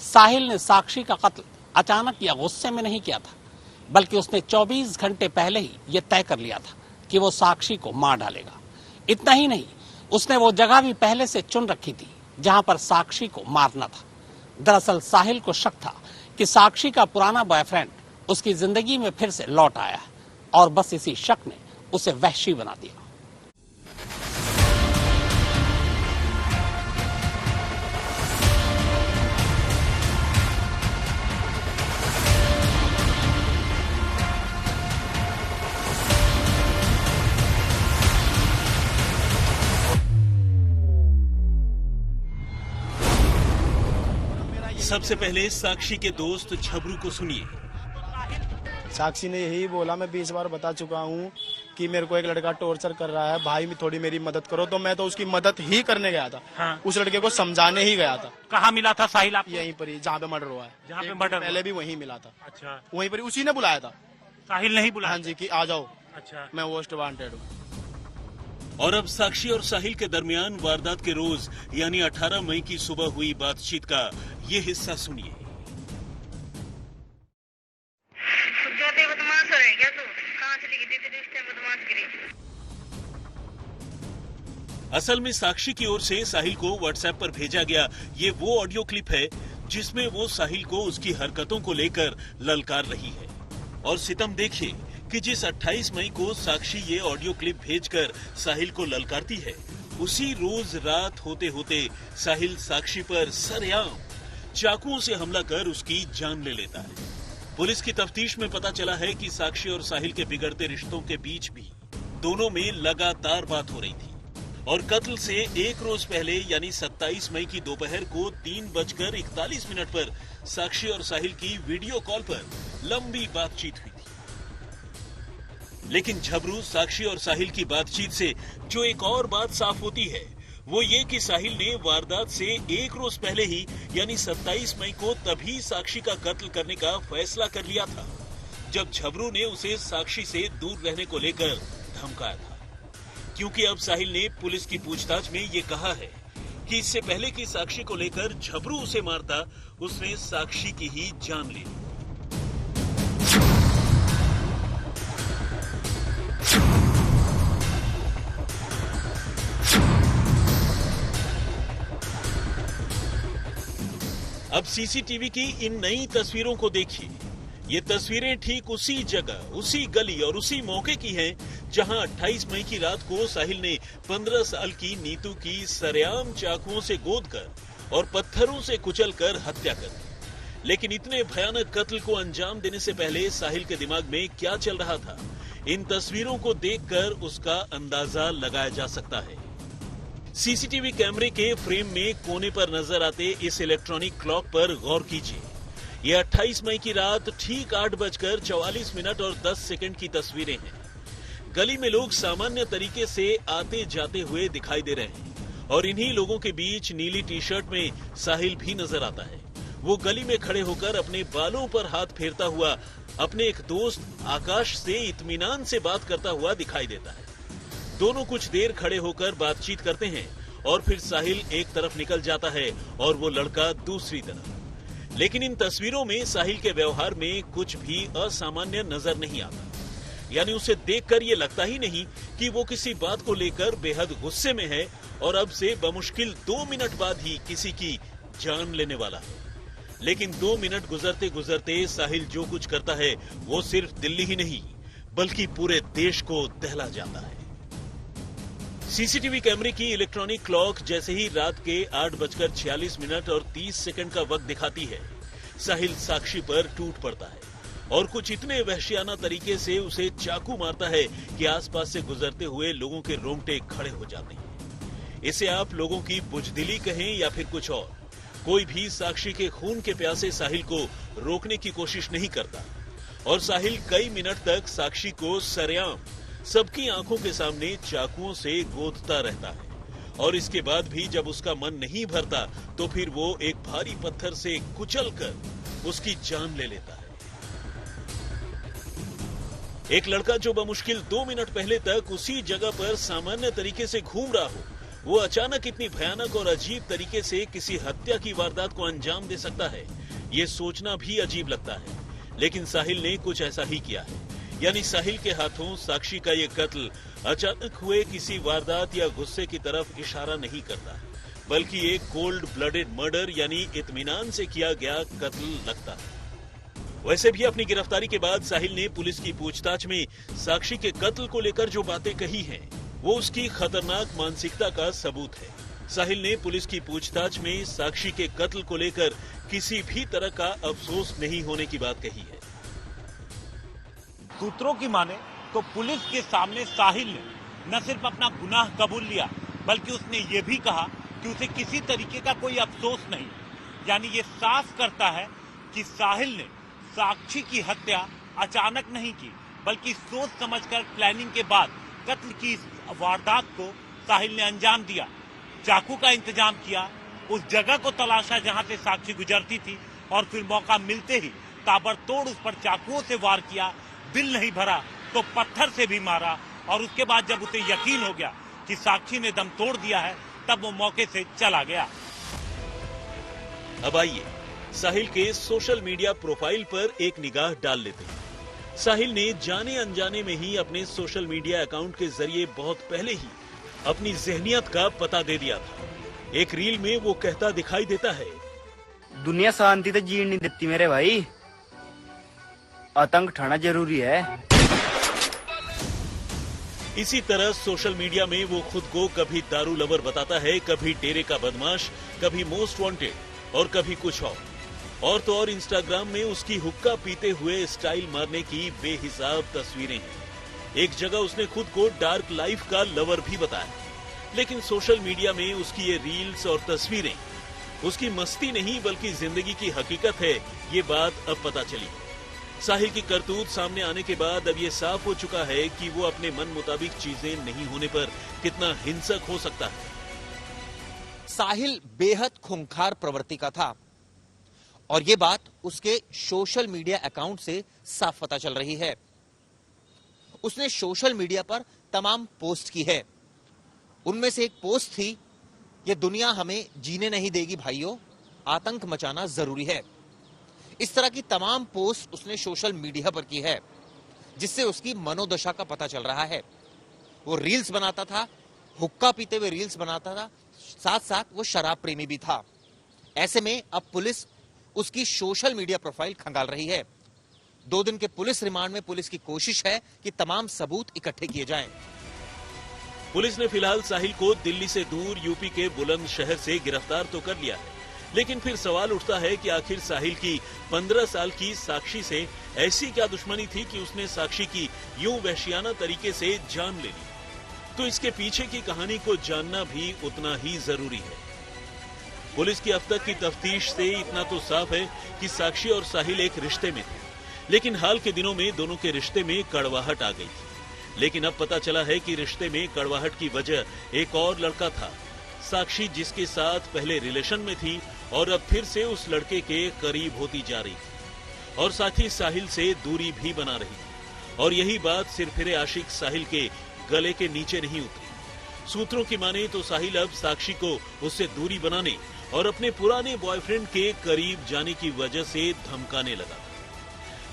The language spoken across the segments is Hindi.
साहिल ने साक्षी का कत्ल अचानक या गुस्से में नहीं किया था, बल्कि उसने 24 घंटे पहले ही यह तय कर लिया था कि वो साक्षी को मार डालेगा। इतना ही नहीं, उसने वो जगह भी पहले से चुन रखी थी जहां पर साक्षी को मारना था। दरअसल साहिल को शक था कि साक्षी का पुराना बॉयफ्रेंड उसकी जिंदगी में फिर से लौट आया है और बस इसी शक ने उसे वहशी बना दिया। सबसे पहले साक्षी के दोस्त झबरू को सुनिए। साक्षी ने यही बोला, मैं 20 बार बता चुका हूँ कि मेरे को एक लड़का टॉर्चर कर रहा है, भाई थोड़ी मेरी मदद करो। तो मैं तो उसकी मदद ही करने गया था। हाँ। उस लड़के को समझाने ही गया था। कहाँ मिला था साहिल आपको? यहीं पर ही जहाँ पे मर्डर हुआ है। जहाँ पे मर्डर पहले भी वहीं मिला था। अच्छा, वहीं पर उसी ने बुलाया था। साहिल नहीं बुलाया? हाँ जी, कि आ जाओ। अच्छा, मैं मोस्ट वांटेड हूँ। और अब साक्षी और साहिल के दरमियान वारदात के रोज यानी 18 मई की सुबह हुई बातचीत का ये हिस्सा सुनिए। बदमाश है क्या तू? कहाँ चली गई थी? रिश्ते में बदमाश गिरी। असल में साक्षी की ओर से साहिल को व्हाट्सएप पर भेजा गया ये वो ऑडियो क्लिप है जिसमें वो साहिल को उसकी हरकतों को लेकर ललकार रही है। और सितम देखिए कि जिस 28 मई को साक्षी ये ऑडियो क्लिप भेजकर साहिल को ललकारती है, उसी रोज रात होते होते साहिल साक्षी पर सरेआम चाकुओं से हमला कर उसकी जान ले लेता है। पुलिस की तफ्तीश में पता चला है कि साक्षी और साहिल के बिगड़ते रिश्तों के बीच भी दोनों में लगातार बात हो रही थी और कत्ल से एक रोज पहले यानी 27 मई की दोपहर को 3:41 पर साक्षी और साहिल की वीडियो कॉल पर लंबी बातचीत हुई थी। लेकिन झबरू साक्षी और साहिल की बातचीत से जो एक और बात साफ होती है वो ये कि साहिल ने वारदात से एक रोज पहले ही यानी 27 मई को तभी साक्षी का कत्ल करने का फैसला कर लिया था जब झबरू ने उसे साक्षी से दूर रहने को लेकर धमकाया था, क्योंकि अब साहिल ने पुलिस की पूछताछ में ये कहा है कि इससे पहले कि साक्षी को लेकर झबरू उसे मारता, उसने साक्षी की ही जान ली। अब सीसीटीवी की इन नई तस्वीरों को देखिए। ये तस्वीरें ठीक उसी जगह, उसी गली और उसी मौके की हैं जहां 28 मई की रात को साहिल ने 15 साल की नीतू की सरेआम चाकुओं से गोदकर और पत्थरों से कुचलकर हत्या कर दी। लेकिन इतने भयानक कत्ल को अंजाम देने से पहले साहिल के दिमाग में क्या चल रहा था, इन तस्वीरों को देखकर उसका अंदाजा लगाया जा सकता है। सीसीटीवी कैमरे के फ्रेम में कोने पर नजर आते इस इलेक्ट्रॉनिक क्लॉक पर गौर कीजिए। ये 28 मई की रात ठीक 8:44 और 10 सेकंड की तस्वीरें हैं। गली में लोग सामान्य तरीके से आते जाते हुए दिखाई दे रहे हैं और इन्हीं लोगों के बीच नीली टी शर्ट में साहिल भी नजर आता है। वो गली में खड़े होकर अपने बालों पर हाथ फेरता हुआ अपने एक दोस्त आकाश से इत्मीनान से बात करता हुआ दिखाई देता है। दोनों कुछ देर खड़े होकर बातचीत करते हैं और फिर साहिल एक तरफ निकल जाता है और वो लड़का दूसरी तरफ। लेकिन इन तस्वीरों में साहिल के व्यवहार में कुछ भी असामान्य नजर नहीं आता, यानी उसे देखकर ये लगता ही नहीं कि वो किसी बात को लेकर बेहद गुस्से में है और अब से बमुश्किल 2 मिनट बाद ही किसी की जान लेने वाला है। लेकिन 2 मिनट गुजरते गुजरते साहिल जो कुछ करता है वो सिर्फ दिल्ली ही नहीं बल्कि पूरे देश को दहला जाता है। सीसीटीवी कैमरे की इलेक्ट्रॉनिक क्लॉक जैसे ही रात के 8:46 और 30 सेकंड का वक्त दिखाती है, साहिल साक्षी पर टूट पड़ता है और कुछ इतने वहशियाना तरीके से उसे चाकू मारता है कि आसपास से गुजरते हुए लोगों के रोंगटे खड़े हो जाते हैं। इसे आप लोगों की बुजदिली कहें या फिर कुछ और, कोई भी साक्षी के खून के प्यासे साहिल को रोकने की कोशिश नहीं करता और साहिल कई मिनट तक साक्षी को सरेआम सबकी आंखों के सामने चाकुओं से गोदता रहता है और इसके बाद भी जब उसका मन नहीं भरता तो फिर वो एक भारी पत्थर से कुचलकर उसकी जान ले लेता है। एक लड़का जो बमुश्किल 2 मिनट पहले तक उसी जगह पर सामान्य तरीके से घूम रहा हो, वो अचानक इतनी भयानक और अजीब तरीके से किसी हत्या की वारदात को अंजाम दे सकता है, ये सोचना भी अजीब लगता है। लेकिन साहिल ने कुछ ऐसा ही किया है। यानी साहिल के हाथों साक्षी का ये कत्ल अचानक हुए किसी वारदात या गुस्से की तरफ इशारा नहीं करता, बल्कि एक कोल्ड ब्लडेड मर्डर यानी इत्मीनान से किया गया कत्ल लगता है। वैसे भी अपनी गिरफ्तारी के बाद साहिल ने पुलिस की पूछताछ में साक्षी के कत्ल को लेकर जो बातें कही हैं, वो उसकी खतरनाक मानसिकता का सबूत है। साहिल ने पुलिस की पूछताछ में साक्षी के कत्ल को लेकर किसी भी तरह का अफसोस नहीं होने की बात कही है। सूत्रों की माने तो पुलिस के सामने साहिल ने न सिर्फ अपना गुनाह कबूल लिया, बल्कि उसने ये भी कहा कि उसे किसी तरीके का कोई अफसोस नहीं। यानी ये साफ करता है कि साहिल ने साक्षी की हत्या अचानक नहीं की, बल्कि सोच समझकर प्लानिंग के बाद कत्ल की इस वारदात को साहिल ने अंजाम दिया। चाकू का इंतजाम किया, उस जगह को तलाशा जहां से साक्षी गुजरती थी, और फिर मौका मिलते ही ताबड़तोड़ उस पर चाकुओं से वार किया। दिल नहीं भरा तो पत्थर से भी मारा, और उसके बाद जब उसे यकीन हो गया कि साक्षी ने दम तोड़ दिया है, तब वो मौके से चला गया। अब आइए साहिल के सोशल मीडिया प्रोफाइल पर एक निगाह डाल लेते हैं। साहिल ने जाने अनजाने में ही अपने सोशल मीडिया अकाउंट के जरिए बहुत पहले ही अपनी ज़हनियत का पता दे दिया था। एक रील में वो कहता दिखाई देता है, दुनिया शांति तो जीण नहीं देती मेरे भाई, आतंक ठाना जरूरी है। इसी तरह सोशल मीडिया में वो खुद को कभी दारू लवर बताता है, कभी डेरे का बदमाश, कभी मोस्ट वांटेड और कभी कुछ और तो और इंस्टाग्राम में उसकी हुक्का पीते हुए स्टाइल मारने की बेहिसाब तस्वीरें हैं। एक जगह उसने खुद को डार्क लाइफ का लवर भी बताया, लेकिन सोशल मीडिया में उसकी ये रील्स और तस्वीरें उसकी मस्ती नहीं बल्कि जिंदगी की हकीकत है, ये बात अब पता चली। साहिल की करतूत सामने आने के बाद अब ये साफ हो चुका है कि वो अपने मन मुताबिक चीजें नहीं होने पर कितना हिंसक हो सकता है। साहिल बेहद खूंखार प्रवृत्ति का था, और ये बात उसके सोशल मीडिया अकाउंट से साफ पता चल रही है। उसने सोशल मीडिया पर तमाम पोस्ट की है। उनमें से एक पोस्ट थी, ये दुनिया हमें जीने नहीं देगी भाइयों, आतंक मचाना जरूरी है। इस तरह की तमाम पोस्ट उसने सोशल मीडिया पर की है, जिससे उसकी मनोदशा का पता चल रहा है। वो रील्स बनाता था, हुक्का पीते हुए रील्स बनाता था, साथ साथ वो शराब प्रेमी भी था। ऐसे में अब पुलिस उसकी सोशल मीडिया प्रोफाइल खंगाल रही है। 2 दिन के पुलिस रिमांड में पुलिस की कोशिश है कि तमाम सबूत इकट्ठे किए जाएं। पुलिस ने फिलहाल साहिल को दिल्ली से दूर यूपी के बुलंदशहर से गिरफ्तार तो कर लिया है, लेकिन फिर सवाल उठता है कि आखिर साहिल की 15 साल की साक्षी से ऐसी क्या दुश्मनी थी कि उसने साक्षी की यूं वहशियाना तरीके से जान ले ली। तो इसके पीछे की कहानी को जानना भी उतना ही जरूरी है। पुलिस की अब तक की तफ्तीश से इतना तो साफ है कि साक्षी और साहिल एक रिश्ते में थे, लेकिन हाल के दिनों में दोनों के रिश्ते में कड़वाहट आ गई थी। लेकिन अब पता चला है कि रिश्ते में कड़वाहट की वजह एक और लड़का था, साक्षी जिसके साथ पहले रिलेशन में थी और अब फिर से उस लड़के के करीब होती जा रही थी, और साथ ही साहिल से दूरी भी बना रही थी। और यही बात सिरफिरे आशिक साहिल के गले के नीचे नहीं उतरी। सूत्रों की माने तो साहिल अब साक्षी को उससे दूरी बनाने और अपने पुराने बॉयफ्रेंड के करीब जाने की वजह से धमकाने लगा।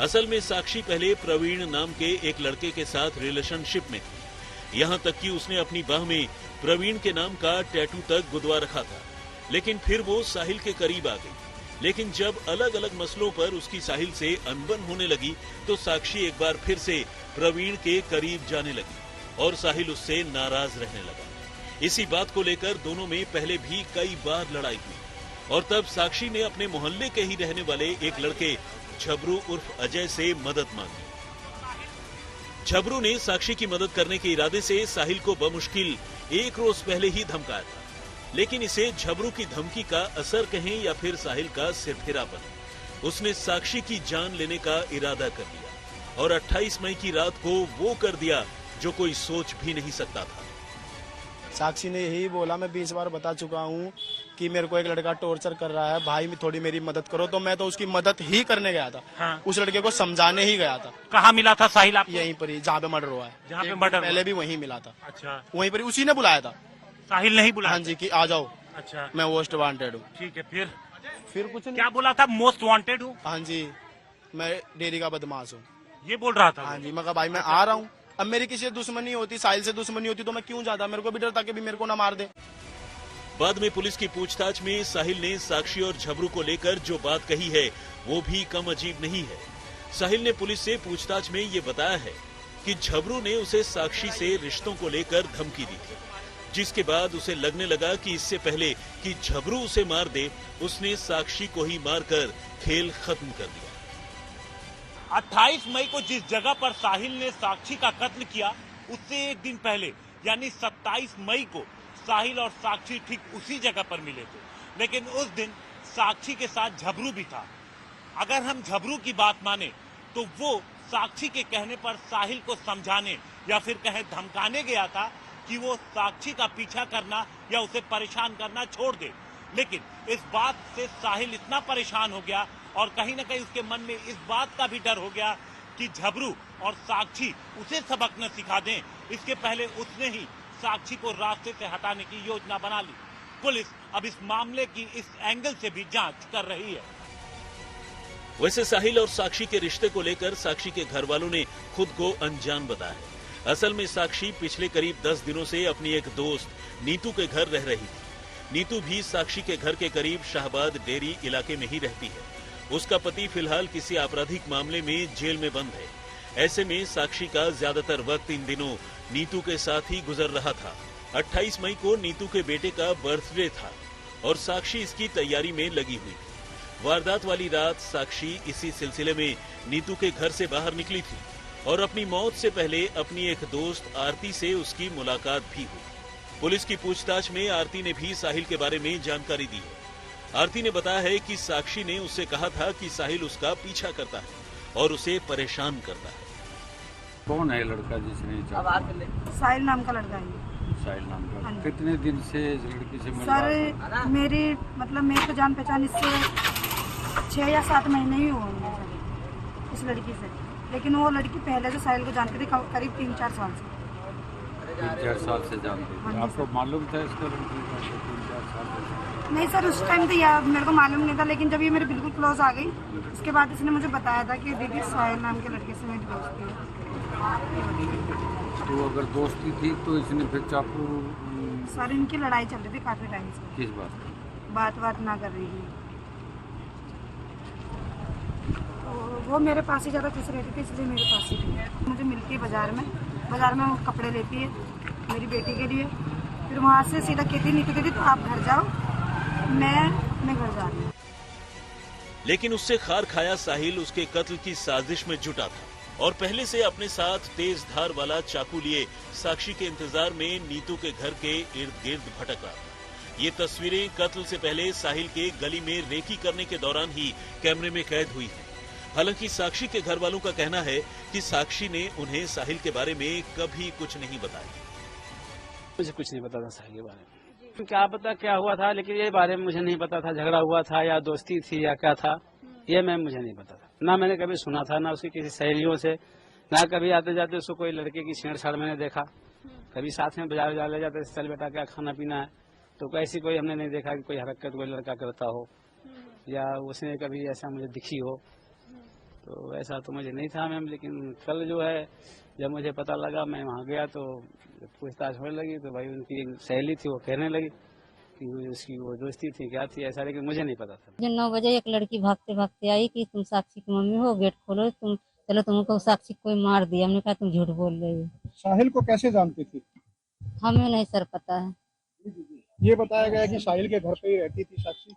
असल में साक्षी पहले प्रवीण नाम के एक लड़के के साथ रिलेशनशिप में थी, यहां तक कि उसने अपनी बाह में प्रवीण के नाम का टैटू तक गुदवा रखा था। लेकिन फिर वो साहिल के करीब आ गई। लेकिन जब अलग अलग मसलों पर उसकी साहिल से अनबन होने लगी तो साक्षी एक बार फिर से प्रवीण के करीब जाने लगी और साहिल उससे नाराज रहने लगा। इसी बात को लेकर दोनों में पहले भी कई बार लड़ाई हुई, और तब साक्षी ने अपने मोहल्ले के ही रहने वाले एक लड़के झबरू उर्फ अजय से मदद मांगी। झबरू ने साक्षी की मदद करने के इरादे से साहिल को बमुश्किल 1 रोज पहले ही धमकाया था, लेकिन इसे झबरू की धमकी का असर कहें या फिर साहिल का सिरफिरापन, उसने साक्षी की जान लेने का इरादा कर लिया और 28 मई की रात को वो कर दिया जो कोई सोच भी नहीं सकता था। साक्षी ने यही बोला, मैं 20 बार बता चुका हूँ कि मेरे को एक लड़का टॉर्चर कर रहा है, भाई थोड़ी मेरी मदद करो। तो मैं तो उसकी मदद ही करने गया था। हाँ। उस लड़के को समझाने ही गया था। कहाँ मिला था साहिल आपको? यहीं पर ही, जहाँ पे मर्डर हुआ है। जहाँ पे मर्डर पहले भी वहीं मिला था। अच्छा, वहीं पर ही उसी ने बुलाया था। साहिल नहीं बुलाया? हाँ जी, कि आ जाओ, अच्छा, मैं मोस्ट वांटेड हूँ। ठीक है। फिर कुछ नहीं। क्या बोला था? मोस्ट वांटेड हूँ? हाँ जी, मैं डेरी का बदमाश हूँ। ये बोल रहा था? हाँ जी, मैं कहा भाई मैं आ रहा हूँ, अब मेरी किसी से दुश्मनी होती, साहिल से दुश्मनी होती तो मैं क्यों जाता, मेरे को भी डर था कि भी मेरे को ना मार दे। बाद में पुलिस की पूछताछ में साहिल ने साक्षी और झबरू को लेकर जो बात कही है वो भी कम अजीब नहीं है। साहिल ने पुलिस से पूछताछ में ये बताया है कि झबरू ने उसे साक्षी से रिश्तों को लेकर धमकी दी थी, जिसके बाद उसे लगने लगा कि इससे पहले कि झबरू उसे मार दे, उसने साक्षी को ही मारकर खेल खत्म कर दिया। 28 मई को जिस जगह पर साहिल ने साक्षी का कत्ल किया, उससे एक दिन पहले यानी 27 मई को साहिल और साक्षी ठीक उसी जगह पर मिले थे, लेकिन उस दिन साक्षी के साथ झबरू भी था। अगर हम झबरू की बात माने तो वो साक्षी के कहने पर साहिल को समझाने या फिर कहें धमकाने गया था कि वो साक्षी का पीछा करना या उसे परेशान करना छोड़ दे। लेकिन इस बात से साहिल इतना परेशान हो गया और कहीं ना कहीं उसके मन में इस बात का भी डर हो गया कि झबरू और साक्षी उसे सबक न सिखा दें, इसके पहले उसने ही साक्षी को रास्ते से हटाने की योजना बना ली। पुलिस अब इस मामले की इस एंगल से भी जांच कर रही है। वैसे साहिल और साक्षी के रिश्ते को लेकर साक्षी के घर वालों ने खुद को अनजान बताया है। असल में साक्षी पिछले करीब 10 दिनों से अपनी एक दोस्त नीतू के घर रह रही थी। नीतू भी साक्षी के घर के करीब शाहबाद डेरी इलाके में ही रहती है। उसका पति फिलहाल किसी आपराधिक मामले में जेल में बंद है। ऐसे में साक्षी का ज्यादातर वक्त इन दिनों नीतू के साथ ही गुजर रहा था। 28 मई को नीतू के बेटे का बर्थडे था और साक्षी इसकी तैयारी में लगी हुई थी। वारदात वाली रात साक्षी इसी सिलसिले में नीतू के घर से बाहर निकली थी और अपनी मौत से पहले अपनी एक दोस्त आरती से उसकी मुलाकात भी हुई। पुलिस की पूछताछ में आरती ने भी साहिल के बारे में जानकारी दी है। आरती ने बताया है कि साक्षी ने उससे कहा था कि साहिल उसका पीछा करता है और उसे परेशान करता है। कौन है लड़का जिसने? साहिल नाम का लड़का है। साहिल नाम का। कितने दिन से इस लड़की से मिल? सर मेरी मेरी तो जान पहचान इससे 6 या 7 महीने ही हुए हैं इस लड़की से, लेकिन वो लड़की पहले से साहिल को जानती थी करीब 3-4 साल से। 3-4 साल से जानती थी। आपको मालूम था इसका लड़की का 3-4 साल से? नहीं सर, उस टाइम तो यार मेरे को मालूम नहीं था, लेकिन जब ये मेरे बिल्कुल क्लोज आ गई उसके बाद इसने मुझे बताया था कि दीदी साहिल नाम के लड़के से मेरी दोस्ती है। तो अगर दोस्ती थी तो इसने फिर चाकू? सर इनकी लड़ाई चल रही थी काफी टाइम से। किस बात? बात ना कर रही थी, तो वो मेरे पास ही ज़्यादा खुश रहती थी, इसलिए मेरे पास ही थी। मुझे मिलती है बाजार में वो कपड़े लेती है मेरी बेटी के लिए, फिर वहाँ से सीधा कहती नहीं दीदी तो आप घर जाओ, मैं घर जा रही हूँ। लेकिन उससे खार खाया साहिल उसके कत्ल की साजिश में जुटा था और पहले से अपने साथ तेज धार वाला चाकू लिए साक्षी के इंतजार में नीतू के घर के इर्द गिर्द भटक रहा था। ये तस्वीरें कत्ल से पहले साहिल के गली में रेकी करने के दौरान ही कैमरे में कैद हुई हैं। हालांकि साक्षी के घर वालों का कहना है कि साक्षी ने उन्हें साहिल के बारे में कभी कुछ नहीं बताया। मुझे कुछ नहीं पता था साहिल के बारे में, क्या पता क्या हुआ था, लेकिन ये बारे में मुझे नहीं पता था झगड़ा हुआ था या दोस्ती थी या क्या था, ये मुझे नहीं पता था। ना मैंने कभी सुना था, ना उसकी किसी सहेलियों से, ना कभी आते जाते उसको कोई लड़के की छेड़छाड़ मैंने देखा। कभी साथ में बाजार ले जाते चल बेटा क्या खाना पीना है, तो ऐसी कोई हमने नहीं देखा कि कोई हरकत कोई लड़का करता हो या उसने कभी ऐसा मुझे दिखी हो, तो ऐसा तो मुझे नहीं था मैम। लेकिन कल जो है जब मुझे पता लगा, मैं वहाँ गया तो पूछताछ होने लगी, तो भाई उनकी एक सहेली थी वो कहने लगी कि उसकी वो दोस्ती थी क्या थी ऐसा, लेकिन मुझे नहीं पता था। 9 बजे एक लड़की भागते भागते आई कि तुम साक्षी की मम्मी हो, गेट खोलो, तुम चलो तुमको साक्षी कोई मार दिया। हमने कहा तुम झूठ बोल रही हो। साहिल को कैसे जानती थी? हमें नहीं सर पता है। ये बताया गया कि साहिल के घर पे ही रहती थी साक्षी।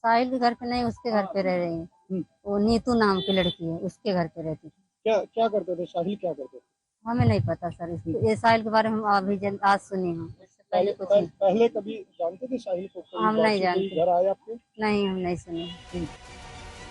साहिल के घर पे नहीं, उसके घर पे रह रही है। वो नीतू नाम की लड़की है, उसके घर पे रहती थी। क्या करते थे साहिल, क्या करते थे? हमें नहीं पता सर, ये साहिल के बारे में हम अभी आज सुनी हूँ, पहले कभी जानते थे साहिल को? हम नहीं जानते। घर आए आपके? नहीं, हम नहीं सुने।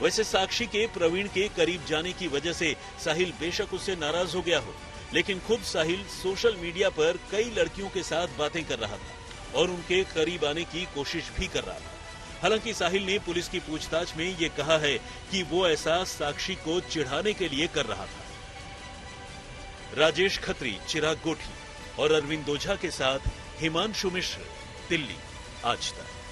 वैसे साक्षी के प्रवीण के करीब जाने की वजह से साहिल बेशक उससे नाराज हो गया हो, लेकिन खुद साहिल सोशल मीडिया पर कई लड़कियों के साथ बातें कर रहा था और उनके करीब आने की कोशिश भी कर रहा था। हालांकि साहिल ने पुलिस की पूछताछ में ये कहा है कि वो ऐसा साक्षी को चिढ़ाने के लिए कर रहा था। राजेश खत्री, चिराग गोठी और अरविंद ओझा के साथ हिमांशु मिश्र, दिल्ली, आज तक।